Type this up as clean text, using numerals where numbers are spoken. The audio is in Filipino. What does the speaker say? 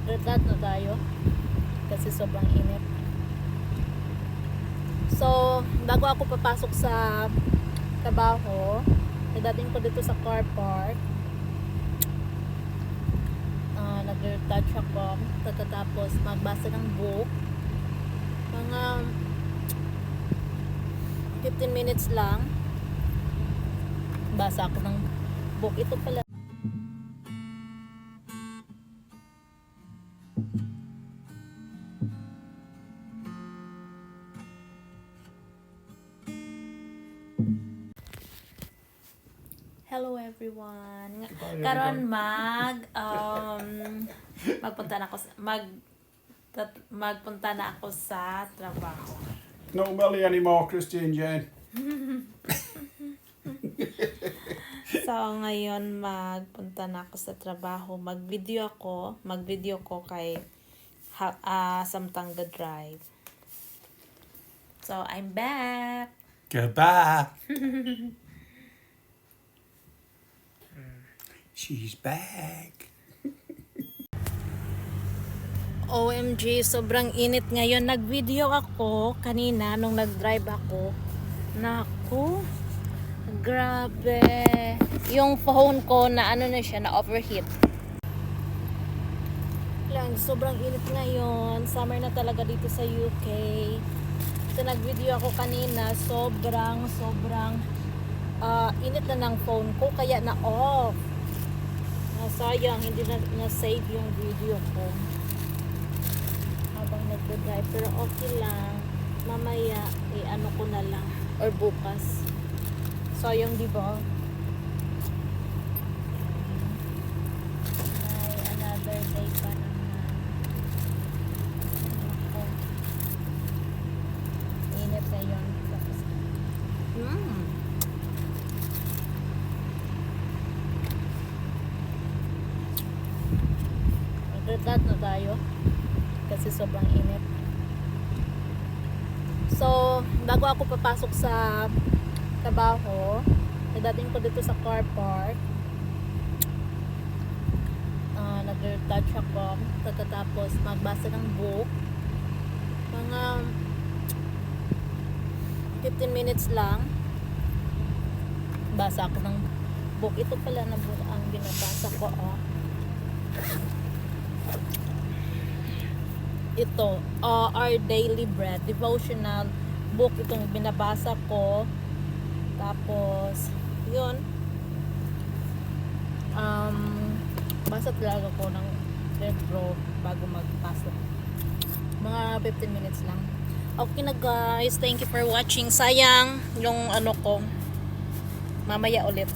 Retrat na tayo kasi sobrang init. So, bago ako papasok sa trabaho, nadating ko dito sa car park. Nag-retouch ako, tapos magbasa ng book. Mga 15 minutes lang. Basa ako ng book. Ito pala. Hello everyone. Karon magpunta na ako sa trabaho. Not Melly anymore, Christian Jane. So ngayon magpunta na ako sa trabaho. Mag-video ko kay Samtang the Drive. So I'm back. Goodbye. She's back. OMG, sobrang init ngayon. Nag-video ako kanina nung nag-drive ako. Naku, grabe. Yung phone ko na na siya, na overheat. Lang, sobrang init ngayon. Summer na talaga dito sa UK. So nag-video ako kanina, sobrang init na ng phone ko kaya na off. Sayang, hindi na save yung video ko habang nagde-drive, pero okay lang, mamaya ano ko na lang or bukas. Sayang, di ba? Ay, another day pa naman. Ako, init ngayon. Tapos retrat na tayo kasi sobrang init. So, bago ako papasok sa trabaho, nadating ko dito sa car park. Nag-retouch ako, tapos magbasa ng book. Mga 15 minutes lang. Basa ako ng book. Ito pala na book ang binabasa ko. Ito, Our Daily Bread devotional book, itong binabasa ko. Tapos yun, basa talaga ko ng Red Road bago magpasok. Mga 15 minutes lang. Okay na guys, thank you for watching. Sayang yung ko, mamaya ulit.